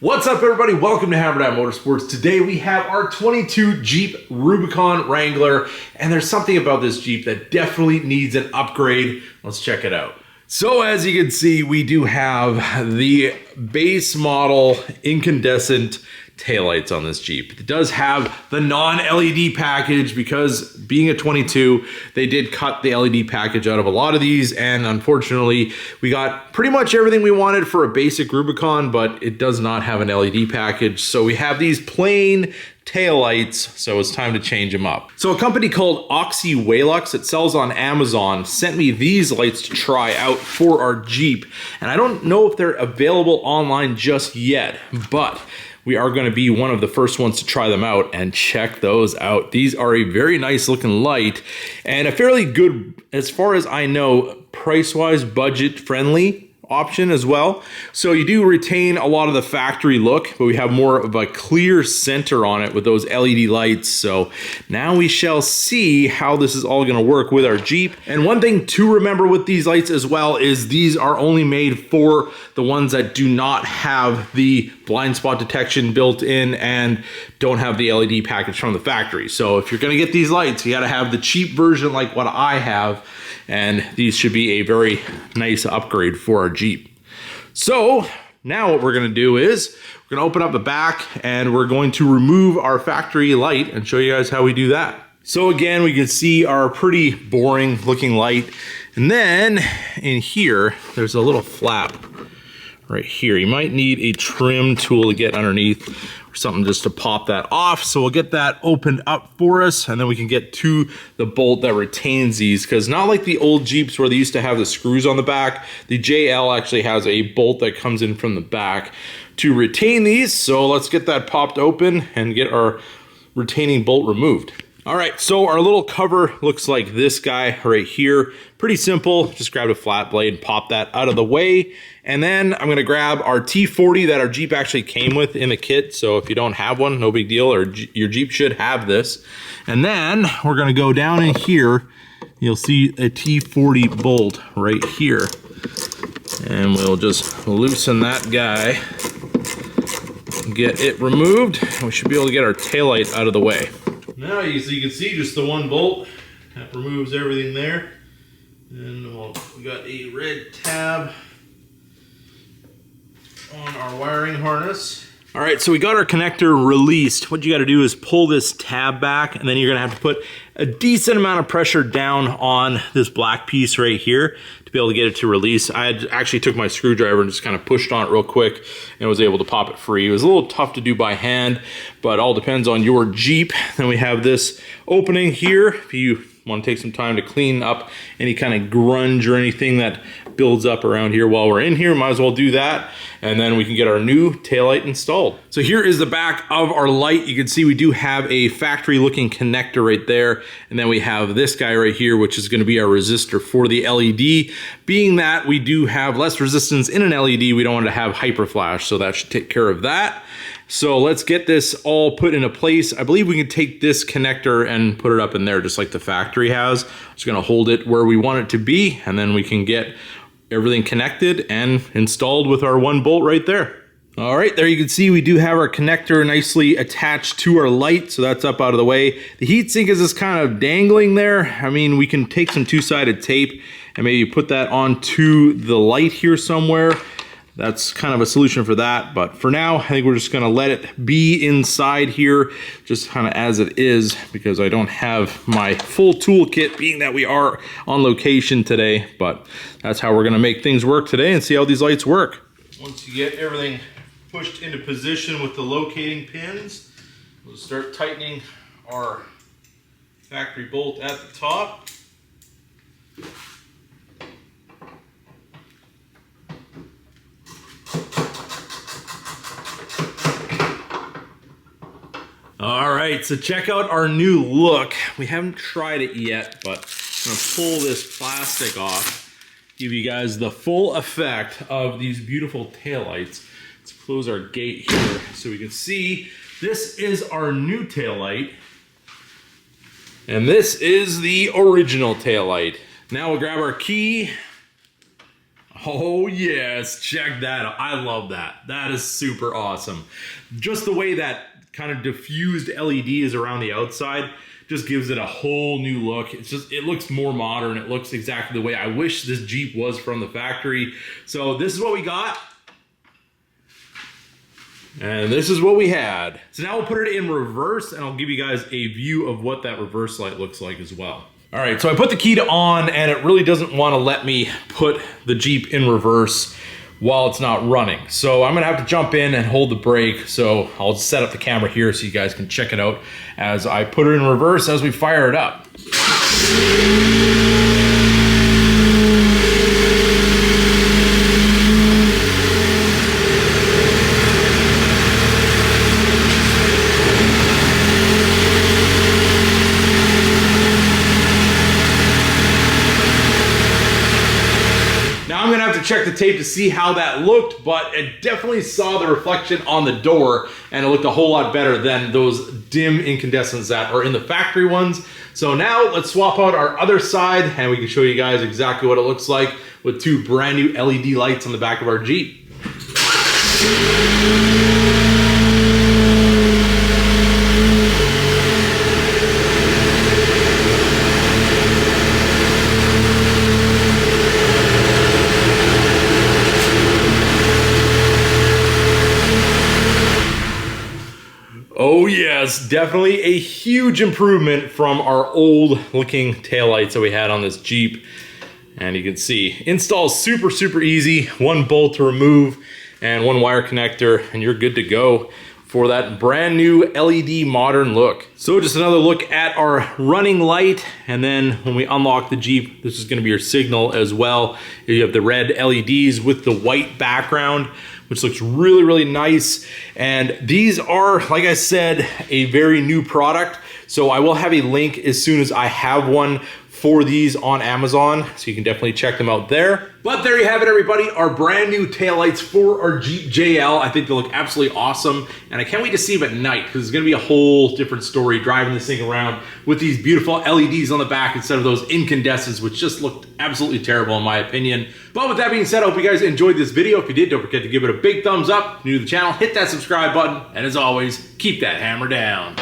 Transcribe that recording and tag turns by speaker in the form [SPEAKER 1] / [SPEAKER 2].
[SPEAKER 1] What's up, everybody? Welcome to Hammerdown Motorsports. Today we have our 22 Jeep Rubicon Wrangler, and there's something about this Jeep that definitely needs an upgrade. Let's check it out. So as you can see, we do have the base model incandescent taillights on this Jeep. It does have the non-LED package because being a 22, they did cut the LED package out of a lot of these, and unfortunately, we got pretty much everything we wanted for a basic Rubicon, but it does not have an LED package. So we have these plain taillights, so it's time to change them up. So a company called Oksiwalux that sells on Amazon sent me these lights to try out for our Jeep, and I don't know if they're available online just yet, but we are going to be one of the first ones to try them out and check those out. These are a very nice looking light and a fairly good, as far as I know, price-wise, budget-friendly option as well. So you do retain a lot of the factory look, but we have more of a clear center on it with those LED lights. So now we shall see how this is all going to work with our Jeep. And one thing to remember with these lights as well is these are only made for the ones that do not have the blind spot detection built in and don't have the LED package from the factory. So if you're going to get these lights, you got to have the cheap version like what I have, and these should be a very nice upgrade for our Jeep. So now what we're going to do is we're going to open up the back and we're going to remove our factory light and show you guys how we do that. So again, we can see our pretty boring looking light, and then in here there's a little flap right here. You might need a trim tool to get underneath or something just to pop that off. So we'll get that opened up for us, and then we can get to the bolt that retains these, because not like the old Jeeps where they used to have the screws on the back, the JL actually has a bolt that comes in from the back to retain these. So let's get that popped open and get our retaining bolt removed. All right, so our little cover looks like this guy right here. Pretty simple, just grab a flat blade, pop that out of the way. And then I'm gonna grab our T40 that our Jeep actually came with in the kit. So if you don't have one, no big deal, or your Jeep should have this. And then we're gonna go down in here. You'll see a T40 bolt right here. And we'll just loosen that guy, get it removed. We should be able to get our taillight out of the way. Now you can see just the one bolt that removes everything there, and we got a red tab on our wiring harness. All right, so we got our connector released. What you got to do is pull this tab back, and then you're gonna have to put a decent amount of pressure down on this black piece right here to be able to get it to release. I actually took my screwdriver and just kind of pushed on it real quick and was able to pop it free. It was a little tough to do by hand, but all depends on your Jeep. Then we have this opening here. If you want to take some time to clean up any kind of grunge or anything that builds up around here while we're in here, might as well do that, and then we can get our new taillight installed. So here is the back of our light. You can see we do have a factory looking connector right there, and then we have this guy right here, which is going to be our resistor for the LED. Being that we do have less resistance in an LED, we don't want to have hyper flash, so that should take care of that. So let's get this all put into place. I believe we can take this connector and put it up in there just like the factory has. Just gonna hold it where we want it to be, and then we can get everything connected and installed with our one bolt right there. All right, there you can see we do have our connector nicely attached to our light, so that's up out of the way. The heatsink is just kind of dangling there. I mean, we can take some two-sided tape and maybe put that onto the light here somewhere. That's kind of a solution for that, but for now, I think we're just gonna let it be inside here, just kind of as it is, because I don't have my full toolkit, being that we are on location today, but that's how we're gonna make things work today and see how these lights work. Once you get everything pushed into position with the locating pins, we'll start tightening our factory bolt at the top. All right, so check out our new look. We haven't tried it yet, but I'm gonna pull this plastic off, give you guys the full effect of these beautiful taillights. Let's close our gate here so we can see. This is our new taillight, and this is the original taillight. Now we'll grab our key, Oh yes, check that out. I love that. That is super awesome. Just the way that kind of diffused LED is around the outside just gives it a whole new look. It looks more modern. It looks exactly the way I wish this Jeep was from the factory. So this is what we got. And this is what we had. So now we'll put it in reverse and I'll give you guys a view of what that reverse light looks like as well. All right, so I put the key to on and it really doesn't want to let me put the Jeep in reverse while it's not running. So I'm gonna have to jump in and hold the brake. So I'll set up the camera here so you guys can check it out as I put it in reverse as we fire it up. Check the tape to see how that looked, but it definitely saw the reflection on the door and it looked a whole lot better than those dim incandescents that are in the factory ones. So now let's swap out our other side and we can show you guys exactly what it looks like with two brand new LED lights on the back of our Jeep. Oh yes, definitely a huge improvement from our old looking taillights that we had on this Jeep. And you can see, install super easy. One bolt to remove and one wire connector and you're good to go for that brand new LED modern look. So just another look at our running light, and then when we unlock the Jeep, this is gonna be your signal as well. You have the red LEDs with the white background, which looks really nice. And these are, like I said, a very new product. So I will have a link as soon as I have one for these on Amazon, so you can definitely check them out there. But there you have it, everybody, our brand new taillights for our Jeep JL. I think they look absolutely awesome, and I can't wait to see them at night, because it's gonna be a whole different story driving this thing around with these beautiful LEDs on the back instead of those incandescents, which just looked absolutely terrible in my opinion. But with that being said, I hope you guys enjoyed this video. If you did, don't forget to give it a big thumbs up. If you're new to the channel, hit that subscribe button, and as always, keep that hammer down.